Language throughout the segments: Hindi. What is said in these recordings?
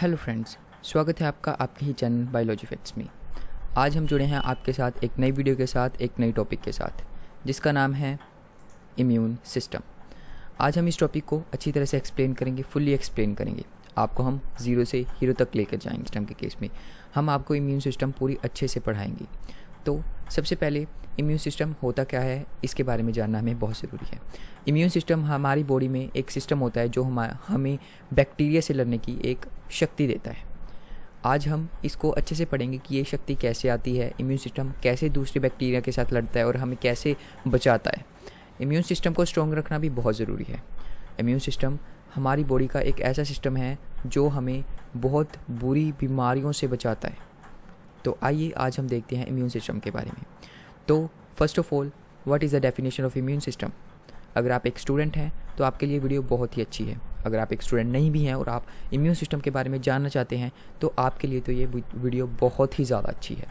हेलो फ्रेंड्स, स्वागत है आपका आपके ही चैनल बायोलॉजी फैक्ट्स में। आज हम जुड़े हैं आपके साथ एक नई वीडियो के साथ, एक नई टॉपिक के साथ, जिसका नाम है इम्यून सिस्टम। आज हम इस टॉपिक को अच्छी तरह से एक्सप्लेन करेंगे, फुल्ली एक्सप्लेन करेंगे। आपको हम ज़ीरो से हीरो तक लेकर जाएंगे। सिस्टम के केस में हम आपको इम्यून सिस्टम पूरी अच्छे से पढ़ाएंगे। तो सबसे पहले इम्यून सिस्टम होता क्या है, इसके बारे में जानना हमें बहुत ज़रूरी है। इम्यून सिस्टम हमारी बॉडी में एक सिस्टम होता है जो हमें बैक्टीरिया से लड़ने की एक शक्ति देता है। आज हम इसको अच्छे से पढ़ेंगे कि ये शक्ति कैसे आती है, इम्यून सिस्टम कैसे दूसरे बैक्टीरिया के साथ लड़ता है और हमें कैसे बचाता है। इम्यून सिस्टम को स्ट्रॉन्ग रखना भी बहुत ज़रूरी है। इम्यून सिस्टम हमारी बॉडी का एक ऐसा सिस्टम है जो हमें बहुत बुरी बीमारियों से बचाता है। तो आइए आज हम देखते हैं इम्यून सिस्टम के बारे में। तो first of all, what is the definition of immune system. अगर आप एक स्टूडेंट हैं तो आपके लिए वीडियो बहुत ही अच्छी है। अगर आप एक स्टूडेंट नहीं भी हैं और आप इम्यून सिस्टम के बारे में जानना चाहते हैं तो आपके लिए तो ये वीडियो बहुत ही ज़्यादा अच्छी है।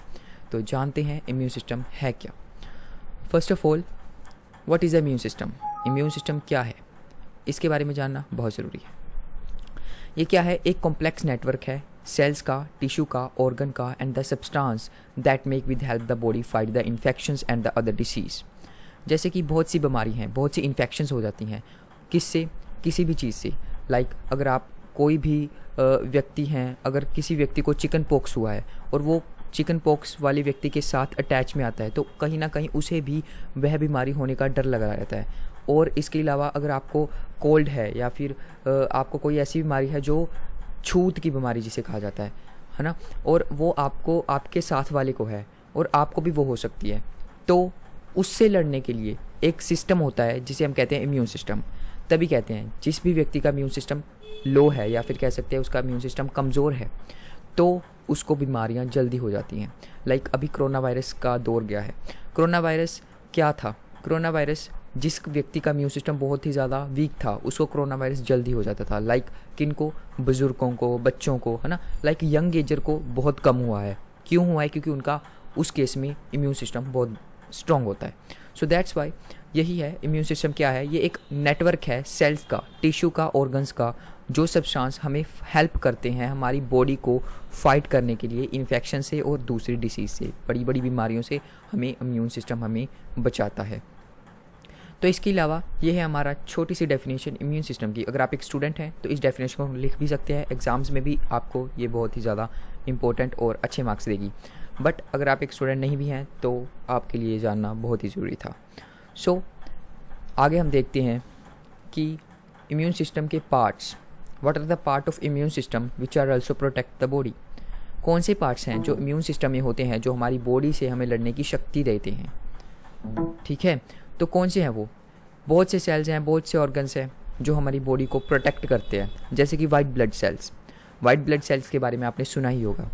तो जानते हैं इम्यून सिस्टम है क्या। First of all, what is the immune system. Immune system क्या है, इसके बारे में जानना बहुत ज़रूरी है। ये क्या है, एक कॉम्प्लेक्स नेटवर्क है सेल्स का, टिश्यू का, ऑर्गन का and the substance that make with help the body fight the infections and the other disease. जैसे कि बहुत सी बीमारी हैं, बहुत सी इन्फेक्शंस हो जाती हैं, किससे, किसी भी चीज़ से। लाइक अगर आप कोई भी व्यक्ति हैं, अगर किसी व्यक्ति को चिकन पॉक्स हुआ है और वो चिकन पॉक्स वाले व्यक्ति के साथ अटैच में आता है तो कहीं ना कहीं उसे भी वह बीमारी होने का डर लगा रहता है। और इसके अलावा अगर आपको कोल्ड है या फिर आपको कोई ऐसी बीमारी है जो छूत की बीमारी जिसे कहा जाता है ना, और वो आपको आपके साथ वाले को है और आपको भी वो हो सकती है, तो उससे लड़ने के लिए एक सिस्टम होता है जिसे हम कहते हैं इम्यून सिस्टम। तभी कहते हैं जिस भी व्यक्ति का इम्यून सिस्टम लो है या फिर कह सकते हैं उसका इम्यून सिस्टम कमज़ोर है तो उसको बीमारियां जल्दी हो जाती हैं। लाइक अभी कोरोना वायरस का दौर गया है। कोरोना वायरस क्या था, कोरोना वायरस जिस व्यक्ति का इम्यून सिस्टम बहुत ही ज़्यादा वीक था उसको कोरोना वायरस जल्दी हो जाता था। लाइक किनको, बुज़ुर्गों को, बच्चों को, है ना। लाइक यंग एजर को बहुत कम हुआ है। क्यों हुआ है, क्योंकि उनका उस केस में इम्यून सिस्टम बहुत स्ट्रॉन्ग होता है। सो दैट्स वाई यही है इम्यून सिस्टम क्या है। ये एक नेटवर्क है सेल्स का, टिश्यू का, ऑर्गन्स का, जो सब्सटेंस हमें हेल्प करते हैं हमारी बॉडी को फाइट करने के लिए इन्फेक्शन से और दूसरी डिसीज़ से, बड़ी बड़ी बीमारियों से हमें इम्यून सिस्टम हमें बचाता है। तो इसके अलावा ये है हमारा छोटी सी डेफिनेशन इम्यून सिस्टम की। अगर आप एक स्टूडेंट हैं तो इस डेफिनेशन को लिख भी सकते हैं, एग्ज़ाम्स में भी आपको ये बहुत ही ज़्यादा इंपॉर्टेंट और अच्छे मार्क्स देगी। बट अगर आप एक स्टूडेंट नहीं भी हैं तो आपके लिए जानना बहुत ही ज़रूरी था। सो आगे हम देखते हैं कि इम्यून सिस्टम के parts, what are the part of immune system which are also protect the body. कौन से पार्ट्स हैं जो इम्यून सिस्टम में होते हैं जो हमारी बॉडी से हमें लड़ने की शक्ति देते हैं। ठीक है, तो कौन से हैं वो। बहुत से सेल्स हैं, बहुत से ऑर्गन्स हैं जो हमारी बॉडी को प्रोटेक्ट करते हैं। जैसे कि white blood cells. White blood cells के बारे में आपने सुना ही होगा।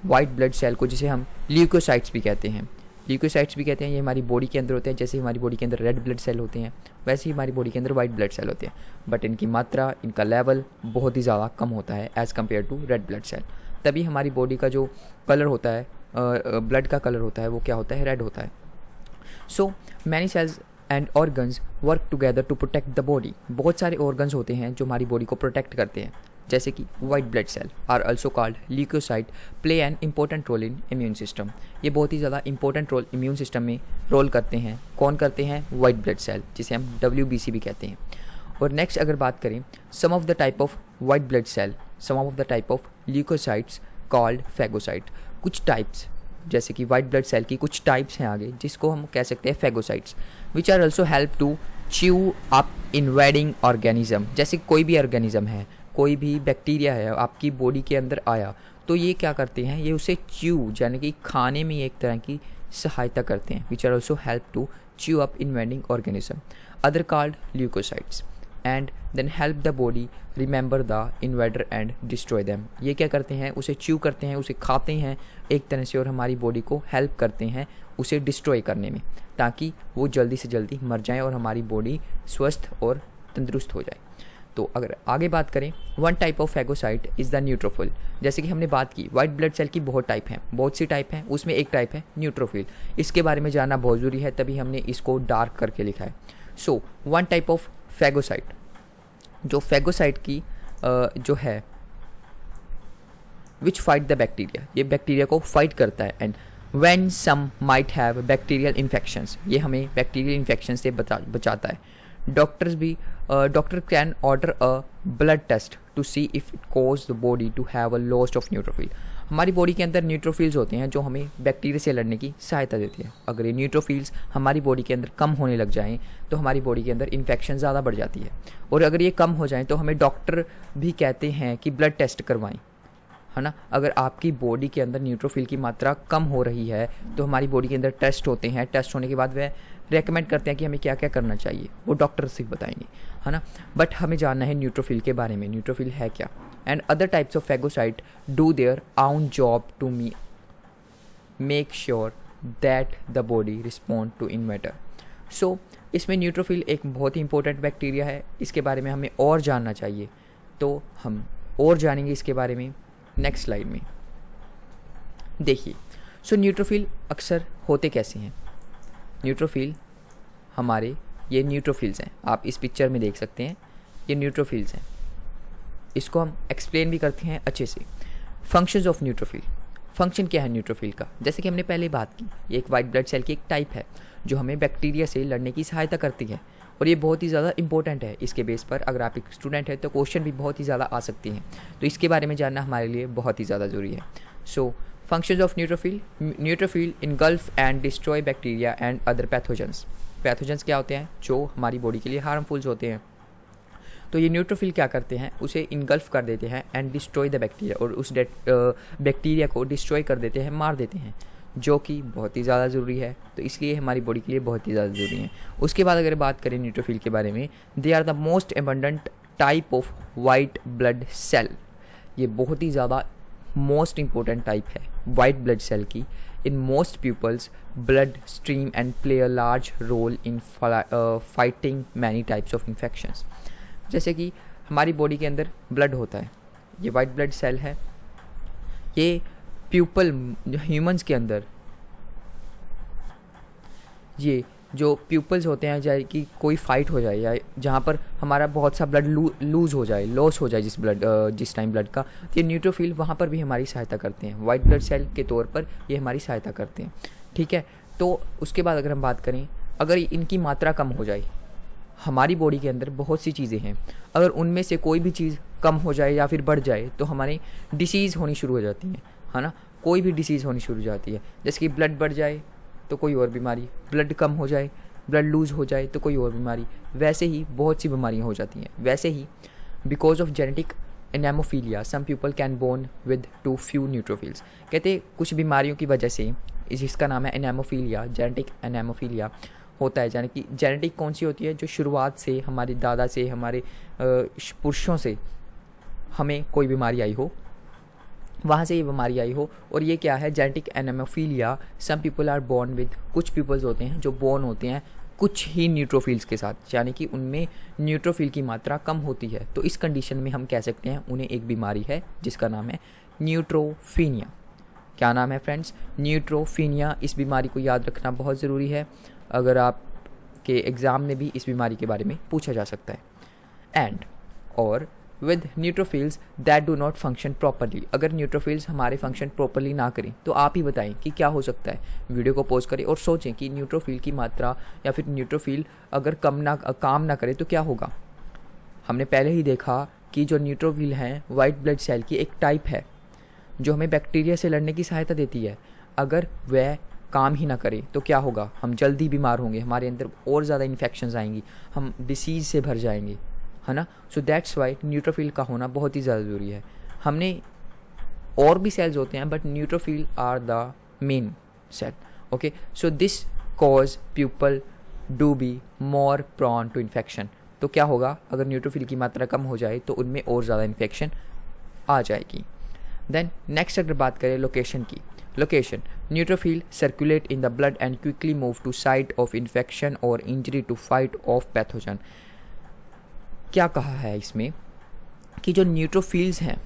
वाइट ब्लड सेल को जिसे हम ल्यूकोसाइट्स भी कहते हैं, ल्यूकोसाइट्स भी कहते हैं, ये हमारी बॉडी के अंदर होते हैं। जैसे हमारी बॉडी के अंदर रेड ब्लड सेल होते हैं वैसे ही हमारी बॉडी के अंदर वाइट ब्लड सेल होते हैं, बट इनकी मात्रा, इनका लेवल बहुत ही ज़्यादा कम होता है as compare to red blood cell. तभी हमारी बॉडी का जो कलर होता है, ब्लड का कलर होता है, वो क्या होता है, रेड होता है। So many cells and organs work together to protect the body. बहुत सारे ऑर्गन्स होते हैं जो हमारी बॉडी को प्रोटेक्ट करते हैं। जैसे कि white blood cell are also called leucocyte play an important role in immune system. ये बहुत ही ज़्यादा इंपॉर्टेंट रोल इम्यून सिस्टम में रोल करते हैं। कौन करते हैं, वाइट ब्लड सेल, जिसे हम WBC भी कहते हैं। और नेक्स्ट अगर बात करें, some of the type of white blood cell, some of the type of leukocytes called phagocyte. कुछ टाइप्स, जैसे कि वाइट ब्लड सेल की कुछ टाइप्स हैं आगे, जिसको हम कह सकते हैं phagocytes, which are also help to chew up invading organism. जैसे कोई भी ऑर्गेनिज्म है, कोई भी बैक्टीरिया है आपकी बॉडी के अंदर आया तो ये क्या करते हैं, ये उसे च्यू यानी कि खाने में एक तरह की सहायता करते हैं। Which are also help to chew up invading organism other called leucocytes and then help the body remember the invader and destroy them. ये क्या करते हैं, उसे च्यू करते हैं, उसे खाते हैं एक तरह से, और हमारी बॉडी को हेल्प करते हैं उसे डिस्ट्रॉय करने में, ताकि वो जल्दी से जल्दी मर जाए और हमारी बॉडी स्वस्थ और तंदुरुस्त हो जाए। तो अगर आगे बात करें, one type of phagocyte is the neutrophil. जैसे कि हमने बात की वाइट ब्लड सेल की बहुत टाइप हैं, बहुत सी टाइप हैं, उसमें एक टाइप है न्यूट्रोफिल। इसके बारे में जानना बहुत ज़रूरी है, तभी हमने इसको डार्क करके लिखा है। So one type of phagocyte, जो फैगोसाइट की जो है विच फाइट द बैक्टीरिया, ये बैक्टीरिया को फाइट करता है। And when some might have bacterial infections, ये हमें बैक्टीरियल इन्फेक्शन से बचाता है। Doctor can order a blood test to see if it cause the body to have a loss of neutrophil. हमारी बॉडी के अंदर न्यूट्रोफिल्स होते हैं जो हमें बैक्टीरिया से लड़ने की सहायता देती है। अगर ये न्यूट्रोफिल्स हमारी बॉडी के अंदर कम होने लग जाएं तो हमारी बॉडी के अंदर इन्फेक्शन ज़्यादा बढ़ जाती है। और अगर ये कम हो जाएं तो हमें डॉक्टर भी कहते हैं कि ब्लड टेस्ट करवाएं, है ना। अगर आपकी बॉडी के अंदर न्यूट्रोफिल की मात्रा कम हो रही है तो हमारी बॉडी के अंदर टेस्ट होते हैं। टेस्ट होने के बाद वह रेकमेंड करते हैं कि हमें क्या क्या करना चाहिए, वो डॉक्टर से बताएंगे, है ना। बट हमें जानना है न्यूट्रोफिल के बारे में, न्यूट्रोफिल है क्या। And other types of phagocyte do their own job to make sure that the body respond to invader. So इसमें न्यूट्रोफिल एक बहुत ही इंपॉर्टेंट बैक्टीरिया है, इसके बारे में हमें और जानना चाहिए। तो हम और जानेंगे इसके बारे में नेक्स्ट स्लाइड में। देखिए, सो न्यूट्रोफिल अक्सर होते कैसे हैं। न्यूट्रोफिल हमारे ये न्यूट्रोफिल्स हैं, आप इस पिक्चर में देख सकते हैं, ये न्यूट्रोफिल्स हैं। इसको हम एक्सप्लेन भी करते हैं अच्छे से। फंक्शंस ऑफ न्यूट्रोफिल, फंक्शन क्या है न्यूट्रोफिल का, जैसे कि हमने पहले बात की, ये एक वाइट ब्लड सेल की एक टाइप है जो हमें बैक्टीरिया से लड़ने की सहायता करती है और ये बहुत ही ज़्यादा इंपॉर्टेंट है। इसके बेस पर अगर आप एक स्टूडेंट हैं तो क्वेश्चन भी बहुत ही ज़्यादा आ सकती हैं, तो इसके बारे में जानना हमारे लिए बहुत ही ज़्यादा ज़रूरी है। So functions of neutrophil, neutrophil engulf and destroy bacteria and other pathogens. Pathogens क्या होते हैं, जो हमारी बॉडी के लिए हार्मफुल्स होते हैं। तो ये न्यूट्रोफिल क्या करते हैं, उसे इनगल्फ कर देते हैं एंड डिस्ट्रॉय द बैक्टीरिया, और उस बैक्टीरिया को डिस्ट्रॉय कर देते हैं, मार देते हैं, जो कि बहुत ही ज़्यादा ज़रूरी है। तो इसलिए हमारी बॉडी के लिए बहुत ही ज़्यादा ज़रूरी है। उसके बाद अगर बात करें न्यूट्रोफिल के बारे में, they are the most abundant type of white blood cell. ये बहुत ही ज़्यादा मोस्ट इंपॉर्टेंट टाइप है वाइट ब्लड सेल की। In most people's blood stream and play a large role in fighting many types of infections. जैसे कि हमारी बॉडी के अंदर ब्लड होता है, ये वाइट ब्लड सेल है, ये प्यूपल ह्यूमंस के अंदर ये जो प्यूपल्स होते हैं, चाहे कि कोई फाइट हो जाए या जहाँ पर हमारा बहुत सा ब्लड लूज़ हो जाए, लॉस हो जाए जिस टाइम ब्लड का, तो ये न्यूट्रोफिल वहाँ पर भी हमारी सहायता करते हैं। वाइट ब्लड सेल के तौर पर ये हमारी सहायता करते हैं, ठीक है। तो उसके बाद अगर हम बात करें, अगर इनकी मात्रा कम हो जाए, हमारी बॉडी के अंदर बहुत सी चीज़ें हैं, अगर उनमें से कोई भी चीज़ कम हो जाए या फिर बढ़ जाए तो हमारी डिसीज़ होनी शुरू हो जाती है ना। कोई भी डिसीज़ होनी शुरू हो जाती है, जैसे कि ब्लड बढ़ जाए तो कोई और बीमारी, ब्लड कम हो जाए, ब्लड लूज़ हो जाए तो कोई और बीमारी, वैसे ही बहुत सी बीमारियाँ हो जाती हैं। वैसे ही because of genetic anemophilia some people can born with too few neutrophils. कहते कुछ बीमारियों की वजह से, जिसका नाम है एनेमोफीलिया, जेनेटिक एनेमोफीलिया होता है। यानी कि जेनेटिक कौन सी होती है, जो शुरुआत से हमारे दादा से, हमारे पुरुषों से हमें कोई बीमारी आई हो, वहाँ से ये बीमारी आई हो। और ये क्या है, genetic anemophilia. Some people are born with, कुछ पीपल्स होते हैं जो बोर्न होते हैं कुछ ही न्यूट्रोफिल्स के साथ, यानी कि उनमें न्यूट्रोफिल की मात्रा कम होती है। तो इस कंडीशन में हम कह सकते हैं उन्हें एक बीमारी है जिसका नाम है न्यूट्रोफीनिया। क्या नाम है फ्रेंड्स, न्यूट्रोफीनिया। इस बीमारी को याद रखना बहुत ज़रूरी है, अगर आपके एग्ज़ाम में भी इस बीमारी के बारे में पूछा जा सकता है। एंड और with neutrophils that do not function properly, अगर न्यूट्रोफिल्स हमारे फंक्शन प्रॉपरली ना करें तो आप ही बताएं कि क्या हो सकता है। वीडियो को पॉज करें और सोचें कि न्यूट्रोफिल की मात्रा या फिर न्यूट्रोफिल अगर काम ना करे तो क्या होगा। हमने पहले ही देखा कि जो न्यूट्रोफिल हैं वाइट ब्लड सेल की एक टाइप है जो हमें बैक्टीरिया से लड़ने की सहायता देती है। अगर वह काम ही ना करे तो क्या होगा, हम जल्दी बीमार होंगे, हमारे अंदर और ज़्यादा इन्फेक्शंस आएंगी, हम डिसीज़ से भर जाएंगे, है ना। सो दैट्स वाई न्यूट्रोफिल का होना बहुत ही ज़्यादा ज़रूरी है। हमने और भी सेल्स होते हैं but neutrophil are the main cell, okay. So this cause people do be more prone to infection. तो क्या होगा, अगर न्यूट्रोफिल की मात्रा कम हो जाए तो उनमें और ज़्यादा इन्फेक्शन आ जाएगी। देन नेक्स्ट अगर बात करें लोकेशन की, location, neutrophil circulate in the blood and quickly move to site of infection और injury to fight off pathogen. क्या कहा है इसमें कि जो न्यूट्रोफिल्स हैं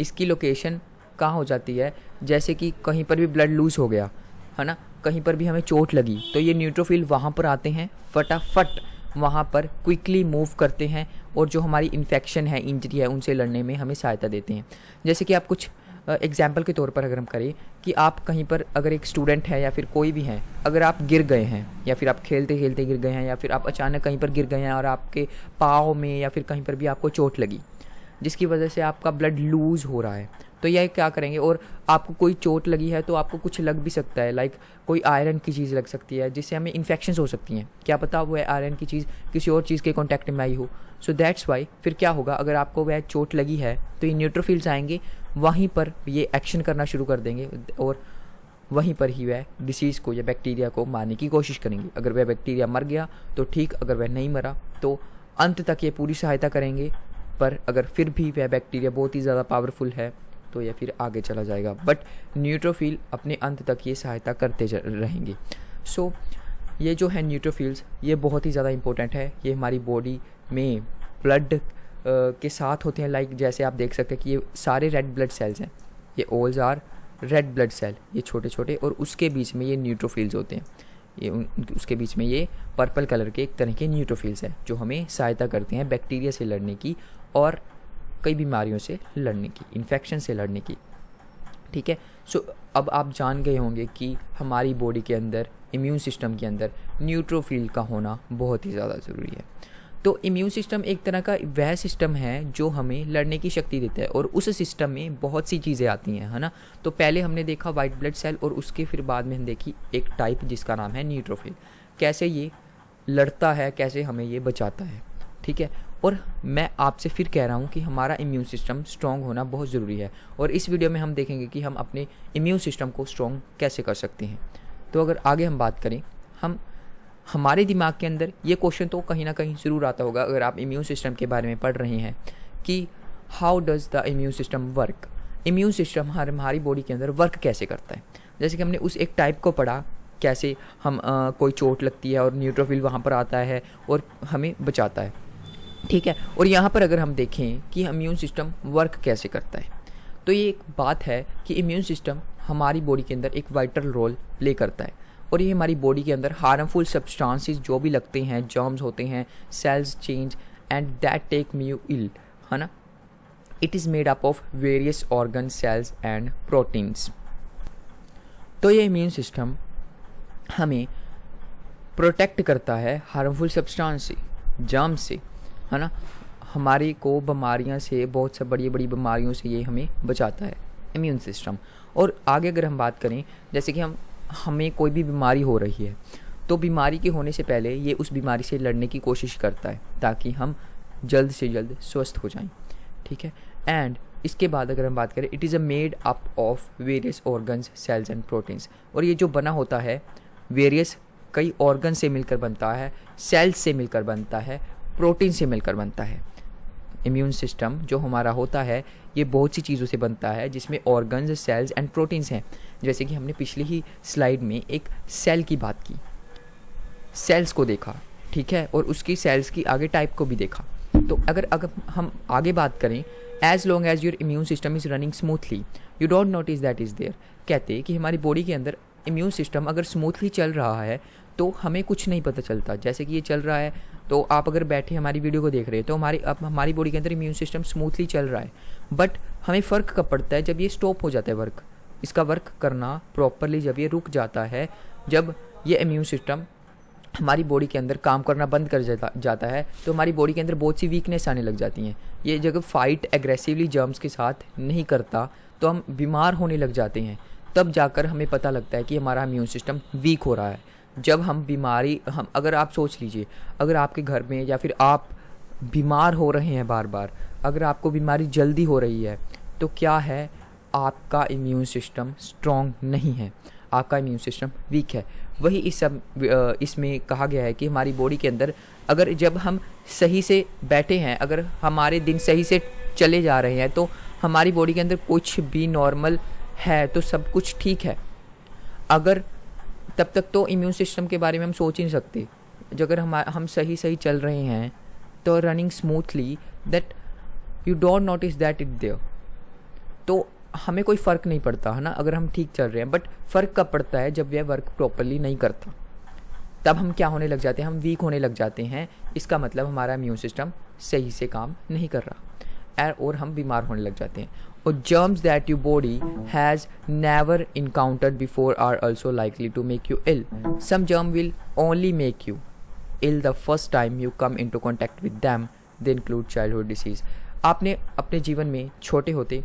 इसकी लोकेशन कहाँ हो जाती है, जैसे कि कहीं पर भी ब्लड लूज़ हो गया, है ना, कहीं पर भी हमें चोट लगी तो ये न्यूट्रोफिल वहाँ पर आते हैं, फटाफट वहाँ पर क्विकली मूव करते हैं और जो हमारी इन्फेक्शन है, इंजरी है, उनसे लड़ने में हमें सहायता देते हैं। जैसे कि आप कुछ एग्जाम्पल के तौर पर अगर हम करें कि आप कहीं पर अगर एक स्टूडेंट है या फिर कोई भी हैं, अगर आप गिर गए हैं या फिर आप खेलते खेलते गिर गए हैं या फिर आप अचानक कहीं पर गिर गए हैं और आपके पाँव में या फिर कहीं पर भी आपको चोट लगी जिसकी वजह से आपका ब्लड लूज़ हो रहा है, तो यह क्या करेंगे, और आपको कोई चोट लगी है तो आपको कुछ लग भी सकता है, लाइक कोई आयरन की चीज़ लग सकती है जिससे हमें इन्फेक्शंस हो सकती हैं, क्या पता वो आयरन की चीज़ किसी और चीज़ के कॉन्टैक्ट में आई हो। सो दैट्स वाई फिर क्या होगा, अगर आपको वह चोट लगी है तो ये न्यूट्रोफिल्स आएंगे, वहीं पर ये एक्शन करना शुरू कर देंगे और वहीं पर ही वह डिसीज़ को या बैक्टीरिया को मारने की कोशिश करेंगे। अगर वह बैक्टीरिया मर गया तो ठीक, अगर वह नहीं मरा तो अंत तक ये पूरी सहायता करेंगे, पर अगर फिर भी वह बैक्टीरिया बहुत ही ज़्यादा पावरफुल है तो यह फिर आगे चला जाएगा, बट न्यूट्रोफिल अपने अंत तक ये सहायता करते रहेंगे। सो ये जो है न्यूट्रोफिल्स, ये बहुत ही ज़्यादा इंपॉर्टेंट है। ये हमारी बॉडी में ब्लड के साथ होते हैं, लाइक जैसे आप देख सकते हैं कि ये सारे रेड ब्लड सेल्स हैं, ये ऑल्स आर रेड ब्लड सेल, ये छोटे छोटे, और उसके बीच में ये न्यूट्रोफिल्स होते हैं, ये उसके बीच में ये पर्पल कलर के एक तरह के न्यूट्रोफिल्स हैं जो हमें सहायता करते हैं बैक्टीरिया से लड़ने की और कई बीमारियों से लड़ने की, इन्फेक्शन से लड़ने की। ठीक है, सो अब आप जान गए होंगे कि हमारी बॉडी के अंदर, इम्यून सिस्टम के अंदर न्यूट्रोफिल का होना बहुत ही ज़्यादा ज़रूरी है। तो इम्यून सिस्टम एक तरह का वह सिस्टम है जो हमें लड़ने की शक्ति देता है, और उस सिस्टम में बहुत सी चीज़ें आती हैं, है ना। तो पहले हमने देखा वाइट ब्लड सेल, और उसके फिर बाद में हम देखी एक टाइप जिसका नाम है न्यूट्रोफिल, कैसे ये लड़ता है, कैसे हमें ये बचाता है। ठीक है, और मैं आपसे फिर कह रहा हूँ कि हमारा इम्यून सिस्टम स्ट्रॉन्ग होना बहुत ज़रूरी है, और इस वीडियो में हम देखेंगे कि हम अपने इम्यून सिस्टम को स्ट्रॉन्ग कैसे कर सकते हैं। तो अगर आगे हम बात करें, हमारे दिमाग के अंदर ये क्वेश्चन तो कहीं ना कहीं ज़रूर आता होगा अगर आप इम्यून सिस्टम के बारे में पढ़ रहे हैं कि how does the immune system work, immune system हमारी बॉडी के अंदर वर्क कैसे करता है। जैसे कि हमने उस एक टाइप को पढ़ा, कैसे हम कोई चोट लगती है और न्यूट्रोफिल वहाँ पर आता है और हमें बचाता है। ठीक है, और यहाँ पर अगर हम देखें कि इम्यून सिस्टम वर्क कैसे करता है, तो ये एक बात है कि इम्यून सिस्टम हमारी बॉडी के अंदर एक वाइटल रोल प्ले करता है, और ये हमारी बॉडी के अंदर हार्मफुल सब्सटेंसेस जो भी लगते हैं, जर्म्स होते हैं, cells change and that take me ill, है ना। It is made up of various organ, cells and proteins. तो ये इम्यून सिस्टम हमें प्रोटेक्ट करता है हार्मफुल सब्सटेंस से, जर्म से, है ना। हमारी को बीमारियों से, बहुत सा बड़ी बड़ी बीमारियों से ये हमें बचाता है इम्यून सिस्टम। और आगे अगर हम बात करें, जैसे कि हमें कोई भी बीमारी हो रही है तो बीमारी के होने से पहले ये उस बीमारी से लड़ने की कोशिश करता है ताकि हम जल्द से जल्द स्वस्थ हो जाएं। ठीक है, एंड इसके बाद अगर हम बात करें, it is a made up of various organs, cells and proteins. और ये जो बना होता है वेरियस, कई ऑर्गन से मिलकर बनता है, सेल्स से मिलकर बनता है, प्रोटीन से मिलकर बनता है। इम्यून सिस्टम जो हमारा होता है ये बहुत सी चीज़ों से बनता है जिसमें ऑर्गन्स, सेल्स एंड प्रोटीन्स हैं। जैसे कि हमने पिछली ही स्लाइड में एक सेल की बात की, सेल्स को देखा, ठीक है, और उसकी सेल्स की आगे टाइप को भी देखा। तो अगर हम आगे बात करें, as long as your immune system is running smoothly you don't notice that is there. कहते हैं कि हमारी बॉडी के अंदर इम्यून सिस्टम अगर स्मूथली चल रहा है तो हमें कुछ नहीं पता चलता। जैसे कि ये चल रहा है तो आप अगर बैठे हमारी वीडियो को देख रहे हैं तो हमारी बॉडी के अंदर इम्यून सिस्टम स्मूथली चल रहा है, बट हमें फ़र्क कब पड़ता है, जब ये स्टॉप हो जाता है वर्क, इसका वर्क करना प्रॉपरली जब ये रुक जाता है, जब ये इम्यून सिस्टम हमारी बॉडी के अंदर काम करना बंद कर जाता है तो हमारी बॉडी के अंदर बहुत सी वीकनेस आने लग जाती हैं। ये जब फाइट एग्रेसिवली जर्म्स के साथ नहीं करता तो हम बीमार होने लग जाते हैं, तब जाकर हमें पता लगता है कि हमारा इम्यून सिस्टम वीक हो रहा है। जब हम अगर आप सोच लीजिए, अगर आपके घर में या फिर आप बीमार हो रहे हैं बार बार, अगर आपको बीमारी जल्दी हो रही है तो क्या है, आपका इम्यून सिस्टम स्ट्रॉन्ग नहीं है, आपका इम्यून सिस्टम वीक है। वही इसमें कहा गया है कि हमारी बॉडी के अंदर अगर जब हम सही से बैठे हैं, अगर हमारे दिन सही से चले जा रहे हैं तो हमारी बॉडी के अंदर कुछ भी नॉर्मल है तो सब कुछ ठीक है। अगर तब तक तो इम्यून सिस्टम के बारे में हम सोच ही नहीं सकते। अगर हम सही चल रहे हैं तो running smoothly, that you don't notice that it there, तो हमें कोई फ़र्क नहीं पड़ता, है ना, अगर हम ठीक चल रहे हैं। बट फ़र्क कब पड़ता है, जब यह वर्क प्रॉपरली नहीं करता, तब हम क्या होने लग जाते हैं, हम वीक होने लग जाते हैं। इसका मतलब हमारा इम्यून सिस्टम सही से काम नहीं कर रहा और हम बीमार होने लग जाते हैं। or germs that your body has never encountered before are also likely to make you ill. Some germs will only make you ill the first time you come into contact with them. They include childhood disease. आपने अपने जीवन में छोटे होते,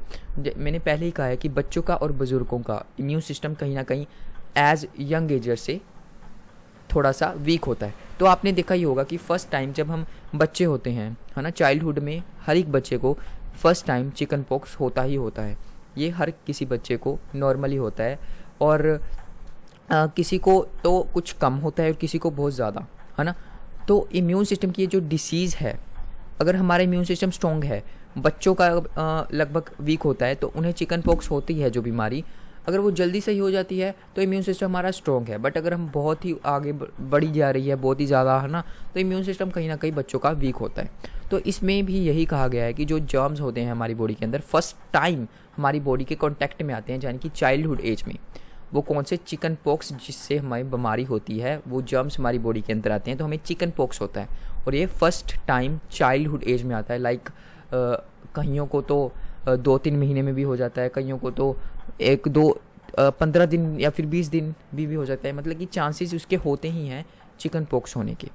मैंने पहले ही कहा है कि बच्चों का और बुज़ुर्गों का इम्यून सिस्टम कहीं ना कहीं एज यंग एजर से थोड़ा सा वीक होता है। तो आपने देखा ही होगा कि फ़र्स्ट टाइम जब हम बच्चे होते हैं, है ना, चाइल्डहुड में हर एक बच्चे को फ़र्स्ट टाइम चिकन पॉक्स होता ही होता है। ये हर किसी बच्चे को नॉर्मली होता है, और किसी को तो कुछ कम होता है और किसी को बहुत ज़्यादा, है ना। तो इम्यून सिस्टम की ये जो डिसीज़ है, अगर हमारा इम्यून सिस्टम स्ट्रॉन्ग है, बच्चों का लगभग वीक होता है, तो उन्हें चिकन पॉक्स होती है जो बीमारी, अगर वो जल्दी सही हो जाती है तो इम्यून सिस्टम हमारा स्ट्रॉन्ग है। बट अगर हम बहुत ही आगे बढ़ी जा रही है, बहुत ही ज़्यादा, है ना, तो इम्यून सिस्टम कहीं ना कहीं बच्चों का वीक होता है। तो इसमें भी यही कहा गया है कि जो जर्म्स होते हैं हमारी बॉडी के अंदर, फर्स्ट टाइम हमारी बॉडी के कॉन्टैक्ट में आते हैं, यानी कि चाइल्डहुड एज में, वो कौन से चिकन पॉक्स जिससे हमारी बीमारी होती है, वो जर्म्स हमारी बॉडी के अंदर आते हैं, तो हमें चिकन पॉक्स होता है। और ये फर्स्ट टाइम चाइल्डहुड एज में आता है। लाइक कईयों को तो 2-3 महीने में भी हो जाता है, कईयों को तो 15 दिन या फिर 20 दिन भी हो जाता है। मतलब कि चांसेस उसके होते ही हैं चिकन पॉक्स होने के।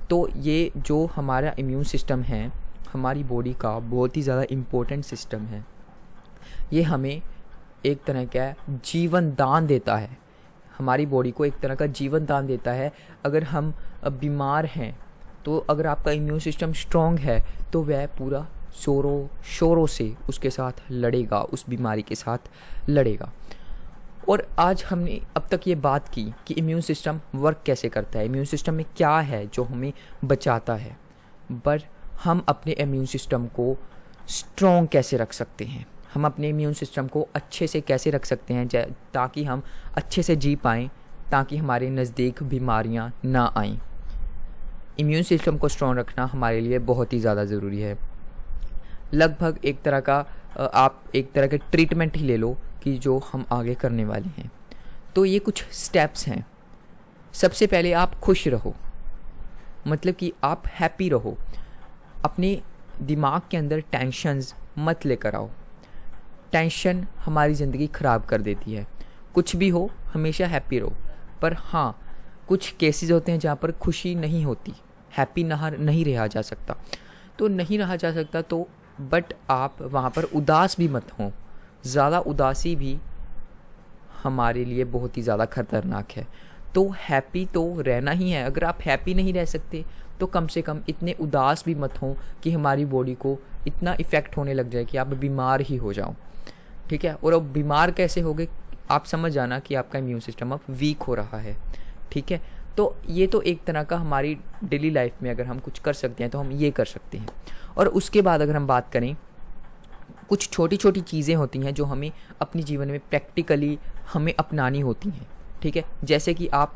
तो ये जो हमारा इम्यून सिस्टम है, हमारी बॉडी का बहुत ही ज़्यादा इम्पोर्टेंट सिस्टम है। ये हमें एक तरह का जीवन दान देता है, हमारी बॉडी को एक तरह का जीवन दान देता है। अगर हम बीमार हैं, तो अगर आपका इम्यून सिस्टम स्ट्रॉन्ग है, तो वह पूरा शोरों से उसके साथ लड़ेगा, उस बीमारी के साथ लड़ेगा। और आज हमने अब तक ये बात की कि इम्यून सिस्टम वर्क कैसे करता है, इम्यून सिस्टम में क्या है जो हमें बचाता है, पर हम अपने इम्यून सिस्टम को स्ट्रॉन्ग कैसे रख सकते हैं, हम अपने इम्यून सिस्टम को अच्छे से कैसे रख सकते हैं ताकि हम अच्छे से जी पाएँ, ताकि हमारे नज़दीक बीमारियां ना आएँ। इम्यून सिस्टम को स्ट्रॉन्ग रखना हमारे लिए बहुत ही ज़्यादा ज़रूरी है। लगभग एक तरह का आप एक तरह के ट्रीटमेंट ही ले लो कि जो हम आगे करने वाले हैं। तो ये कुछ स्टेप्स हैं। सबसे पहले आप खुश रहो, मतलब कि आप हैप्पी रहो। अपने दिमाग के अंदर टेंशन्स मत लेकर आओ। टेंशन हमारी ज़िंदगी ख़राब कर देती है। कुछ भी हो, हमेशा हैप्पी रहो। पर हाँ, कुछ केसेस होते हैं जहाँ पर खुशी नहीं होती, हैप्पी नहीं रहा जा सकता। तो नहीं रहा जा सकता तो बट आप वहाँ पर उदास भी मत हों। ज़्यादा उदासी भी हमारे लिए बहुत ही ज़्यादा ख़तरनाक है। तो हैप्पी तो रहना ही है। अगर आप हैप्पी नहीं रह सकते तो कम से कम इतने उदास भी मत हों कि हमारी बॉडी को इतना इफ़ेक्ट होने लग जाए कि आप बीमार ही हो जाओ, ठीक है। और अब बीमार कैसे होगे, आप समझ जाना कि आपका इम्यून सिस्टम अब वीक हो रहा है, ठीक है। तो ये तो एक तरह का हमारी डेली लाइफ में अगर हम कुछ कर सकते हैं तो हम ये कर सकते हैं। और उसके बाद अगर हम बात करें, कुछ छोटी छोटी चीज़ें होती हैं जो हमें अपने जीवन में प्रैक्टिकली हमें अपनानी होती हैं, ठीक है। जैसे कि आप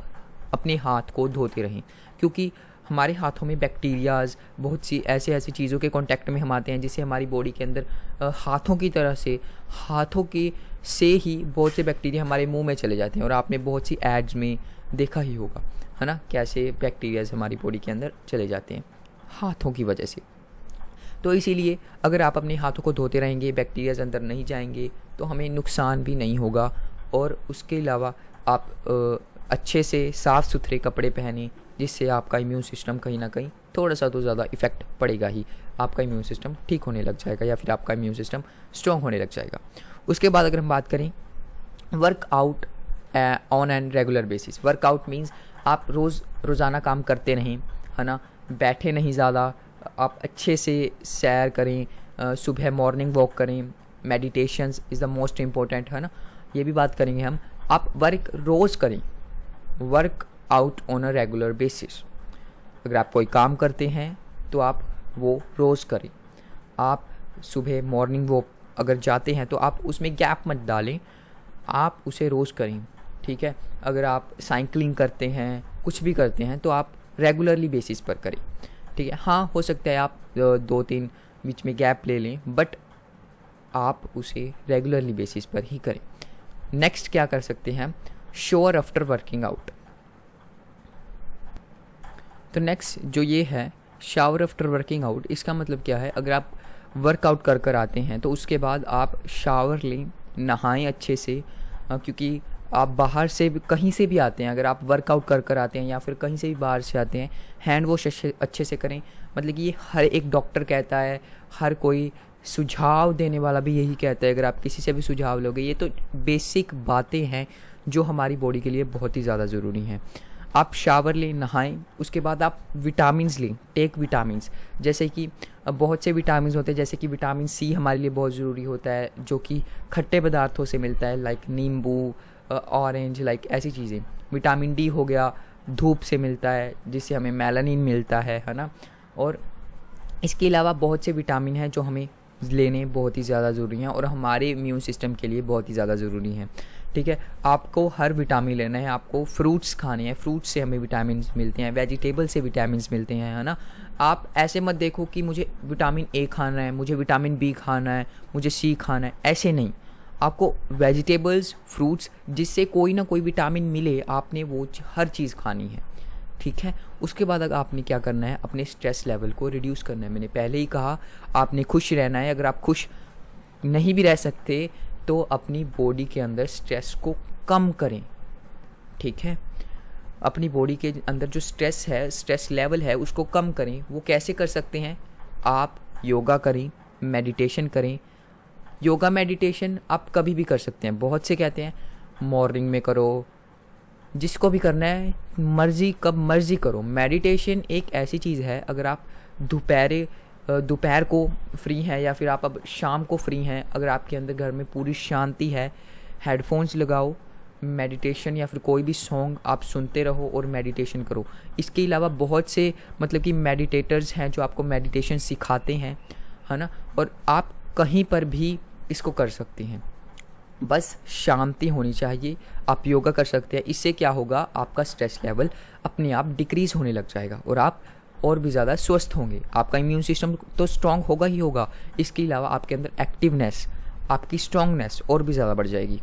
अपने हाथ को धोते रहें, क्योंकि हमारे हाथों में बैक्टीरियाज़, बहुत सी ऐसी चीज़ों के कांटेक्ट में हम आते हैं जिससे हमारी बॉडी के अंदर हाथों से ही बहुत से बैक्टीरिया हमारे मुंह में चले जाते हैं। और आपने बहुत सी एड्स में देखा ही होगा, है ना, कैसे बैक्टीरियाज़ हमारी बॉडी के अंदर चले जाते हैं हाथों की वजह से। तो इसीलिए अगर आप अपने हाथों को धोते रहेंगे, बैक्टीरियाज़ अंदर नहीं जाएंगे, तो हमें नुकसान भी नहीं होगा। और उसके अलावा आप अच्छे से साफ़ सुथरे कपड़े पहने, जिससे आपका इम्यून सिस्टम कहीं ना कहीं थोड़ा सा तो ज़्यादा इफ़ेक्ट पड़ेगा ही, आपका इम्यून सिस्टम ठीक होने लग जाएगा या फिर आपका इम्यून सिस्टम स्ट्रॉन्ग होने लग जाएगा। उसके बाद अगर हम बात करें workout on an regular basis. Workout means आप रोज़ाना काम करते रहें, है ना, बैठे नहीं ज़्यादा, आप अच्छे से सैर करें, सुबह मॉर्निंग वॉक करें, meditations is the most important, है ना, ये भी बात करेंगे हम। आप वर्क रोज़ करें, work out on a regular basis. अगर आप कोई काम करते हैं तो आप वो रोज़ करें। आप सुबह मॉर्निंग वॉक अगर जाते हैं तो आप उसमें गैप मत डालें, आप उसे रोज़ करें, ठीक है। अगर आप साइकिलिंग करते हैं, कुछ भी करते हैं, तो आप रेगुलरली बेसिस पर करें, ठीक है। हाँ, हो सकता है आप 2-3 बीच में गैप ले लें, बट आप उसे रेगुलरली बेसिस पर ही करें। नेक्स्ट क्या कर सकते हैं, शॉवर आफ्टर वर्किंग आउट। तो नेक्स्ट जो ये है शावर आफ्टर वर्किंग आउट, इसका मतलब क्या है, अगर आप वर्कआउट कर कर आते हैं तो उसके बाद आप शावर लें, नहाएं अच्छे से, क्योंकि आप बाहर से कहीं से भी आते हैं, अगर आप वर्कआउट कर कर आते हैं या फिर कहीं से भी बाहर से आते हैं, हैंड वॉश अच्छे से करें। मतलब कि ये हर एक डॉक्टर कहता है, हर कोई सुझाव देने वाला भी यही कहता है। अगर आप किसी से भी सुझाव लोगे, ये तो बेसिक बातें हैं जो हमारी बॉडी के लिए बहुत ही ज़्यादा ज़रूरी हैं। आप शावर लें, नहाएं, उसके बाद आप विटामिन्स लें, टेक विटामिन्स। जैसे कि बहुत से विटामिन्स होते हैं, जैसे कि विटामिन सी हमारे लिए बहुत ज़रूरी होता है, जो कि खट्टे पदार्थों से मिलता है, लाइक नींबू, ऑरेंज, लाइक ऐसी चीज़ें। विटामिन डी हो गया, धूप से मिलता है, जिससे हमें मेलानिन मिलता है ना। और इसके अलावा बहुत से विटामिन हैं जो हमें लेने बहुत ही ज़्यादा ज़रूरी हैं और हमारे इम्यून सिस्टम के लिए बहुत ही ज़्यादा ज़रूरी हैं। ठीक है, आपको हर विटामिन लेना है, आपको फ्रूट्स खाने हैं, फ्रूट्स से हमें विटामिन मिलते हैं, वेजिटेबल से विटामिन मिलते हैं, है ना। आप ऐसे मत देखो कि मुझे विटामिन ए खाना है, मुझे विटामिन बी खाना है, मुझे सी खाना है, ऐसे नहीं। आपको वेजिटेबल्स, फ्रूट्स, जिससे कोई ना कोई विटामिन मिले, आपने वो हर चीज़ खानी है। ठीक है, उसके बाद अगर आपने क्या करना है, अपने स्ट्रेस लेवल को रिड्यूस करना है। मैंने पहले ही कहा, आपने खुश रहना है। अगर आप खुश नहीं भी रह सकते तो अपनी बॉडी के अंदर स्ट्रेस को कम करें। ठीक है, अपनी बॉडी के अंदर जो स्ट्रेस है, स्ट्रेस लेवल है, उसको कम करें। वो कैसे कर सकते हैं? आप योगा करें, मेडिटेशन करें। योगा मेडिटेशन आप कभी भी कर सकते हैं। बहुत से कहते हैं मॉर्निंग में करो, जिसको भी करना है मर्ज़ी, कब मर्ज़ी करो। मेडिटेशन एक ऐसी चीज़ है, अगर आप दोपहर को फ्री हैं या फिर आप अब शाम को फ्री हैं, अगर आपके अंदर घर में पूरी शांति है, हेडफोन्स लगाओ, मेडिटेशन या फिर कोई भी सॉन्ग आप सुनते रहो और मेडिटेशन करो। इसके अलावा बहुत से मतलब कि मेडिटेटर्स हैं जो आपको मेडिटेशन सिखाते हैं, है ना। और आप कहीं पर भी इसको कर सकते हैं, बस शांति होनी चाहिए। आप योगा कर सकते हैं। इससे क्या होगा, आपका स्ट्रेस लेवल अपने आप डिक्रीज़ होने लग जाएगा और आप और भी ज़्यादा स्वस्थ होंगे। आपका इम्यून सिस्टम तो स्ट्रॉन्ग होगा ही होगा, इसके अलावा आपके अंदर एक्टिवनेस, आपकी स्ट्रॉन्गनेस और भी ज़्यादा बढ़ जाएगी।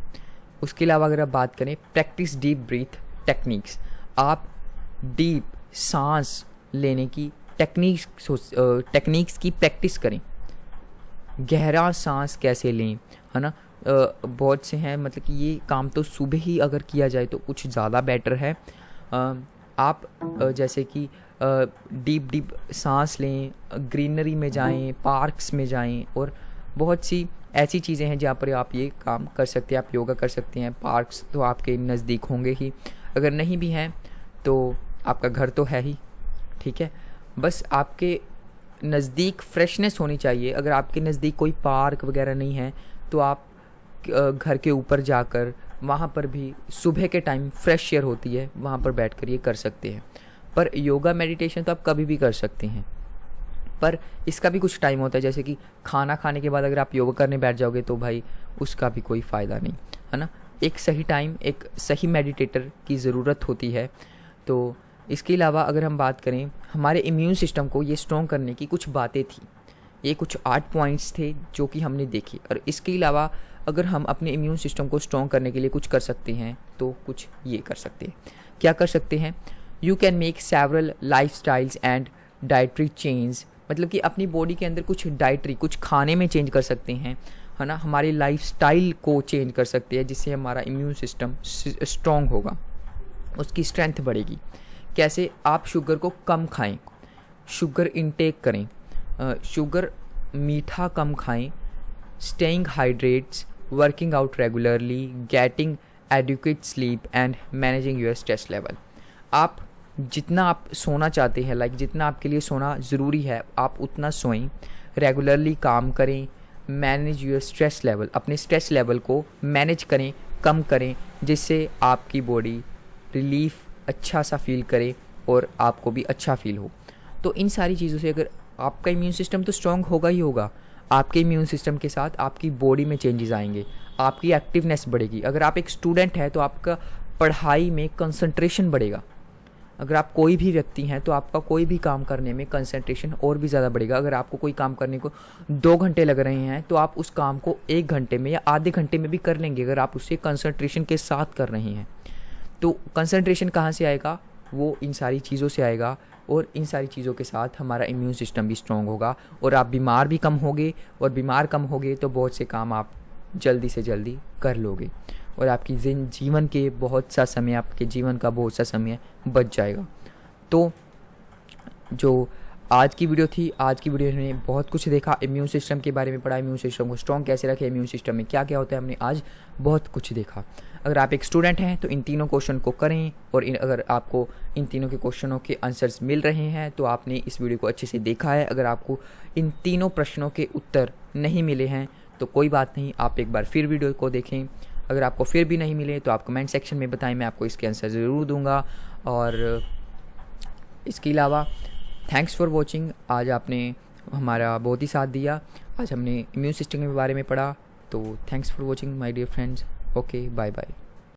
उसके अलावा अगर आप बात करें प्रैक्टिस डीप ब्रीथ टेक्निक्स, आप डीप सांस लेने की टेक्निक्स की प्रैक्टिस करें। गहरा सांस कैसे लें, है ना। बहुत से हैं, मतलब कि ये काम तो सुबह ही अगर किया जाए तो कुछ ज़्यादा बेटर है। आप जैसे कि डीप सांस लें, ग्रीनरी में जाएं, पार्क्स में जाएं, और बहुत सी ऐसी चीज़ें हैं जहाँ पर आप ये काम कर सकते हैं। आप योगा कर सकते हैं। पार्क्स तो आपके नज़दीक होंगे ही, अगर नहीं भी हैं तो आपका घर तो है ही। ठीक है, बस आपके नज़दीक फ्रेशनेस होनी चाहिए। अगर आपके नज़दीक कोई पार्क वगैरह नहीं है तो आप घर के ऊपर जाकर, वहाँ पर भी सुबह के टाइम फ्रेश एयर होती है, वहाँ पर बैठकर ये कर सकते हैं। पर योगा मेडिटेशन तो आप कभी भी कर सकते हैं, पर इसका भी कुछ टाइम होता है। जैसे कि खाना खाने के बाद अगर आप योगा करने बैठ जाओगे तो भाई उसका भी कोई फ़ायदा नहीं, है ना। एक सही टाइम, एक सही मेडिटेटर की ज़रूरत होती है। तो इसके अलावा अगर हम बात करें हमारे इम्यून सिस्टम को ये स्ट्रॉन्ग करने की कुछ बातें थी, ये कुछ 8 पॉइंट्स थे जो कि हमने देखे। और इसके अलावा अगर हम अपने इम्यून सिस्टम को स्ट्रॉन्ग करने के लिए कुछ कर सकते हैं तो कुछ ये कर सकते हैं। क्या कर सकते हैं? You can make several life styles and dietary change. मतलब कि अपनी बॉडी के अंदर कुछ डाइट्री, कुछ खाने में चेंज कर सकते हैं, है ना। हमारी लाइफ स्टाइल को चेंज कर सकते हैं, जिससे हमारा इम्यून सिस्टम स्ट्रॉन्ग होगा, उसकी स्ट्रेंथ बढ़ेगी। कैसे? आप शुगर को कम खाएं, शुगर इनटेक करें, शुगर मीठा कम खाएं, staying hydrates, working out regularly, getting adequate sleep and managing your stress level. आप जितना आप सोना चाहते हैं, लाइक जितना आपके लिए सोना ज़रूरी है, आप उतना सोएं, रेगुलरली काम करें, मैनेज योर स्ट्रेस लेवल, अपने स्ट्रेस लेवल को मैनेज करें, कम करें, जिससे आपकी बॉडी रिलीफ अच्छा सा फील करे और आपको भी अच्छा फील हो। तो इन सारी चीज़ों से अगर आपका इम्यून सिस्टम तो स्ट्रॉन्ग होगा ही होगा, आपके इम्यून सिस्टम के साथ आपकी बॉडी में चेंजेस आएंगे, आपकी एक्टिवनेस बढ़ेगी। अगर आप एक स्टूडेंट हैं तो आपका पढ़ाई में कंसंट्रेशन बढ़ेगा। अगर आप कोई भी व्यक्ति हैं तो आपका कोई भी काम करने में कंसंट्रेशन और भी ज़्यादा बढ़ेगा। अगर आपको कोई काम करने को 2 घंटे लग रहे हैं तो आप उस काम को 1 घंटे में या आधे घंटे में भी कर लेंगे, अगर आप उसे कंसंट्रेशन के साथ कर रहे हैं। तो कंसंट्रेशन कहाँ से आएगा? वो इन सारी चीज़ों से आएगा और इन सारी चीज़ों के साथ हमारा इम्यून सिस्टम भी स्ट्रॉन्ग होगा और आप बीमार भी कम होगे, और बीमार कम होगे तो बहुत से काम आप जल्दी से जल्दी कर लोगे और आपकी जीवन के बहुत सा समय, आपके जीवन का बहुत सा समय बच जाएगा। तो जो आज की वीडियो थी, आज की वीडियो में बहुत कुछ देखा, इम्यून सिस्टम के बारे में पढ़ा, इम्यून सिस्टम को स्ट्रॉन्ग कैसे रखें, इम्यून सिस्टम में क्या क्या होता है, हमने आज बहुत कुछ देखा। अगर आप एक स्टूडेंट हैं तो इन तीनों क्वेश्चन को करें, और अगर आपको इन तीनों के क्वेश्चनों के आंसर्स मिल रहे हैं तो आपने इस वीडियो को अच्छे से देखा है। अगर आपको इन तीनों प्रश्नों के उत्तर नहीं मिले हैं तो कोई बात नहीं, आप एक बार फिर वीडियो को देखें। अगर आपको फिर भी नहीं मिले तो आप कमेंट सेक्शन में बताएं, मैं आपको इसके आंसर ज़रूर दूंगा। और इसके अलावा थैंक्स फॉर वॉचिंग। आज आपने हमारा बहुत ही साथ दिया, आज हमने इम्यून सिस्टम के बारे में पढ़ा। तो thanks for watching my dear friends. Okay, bye bye.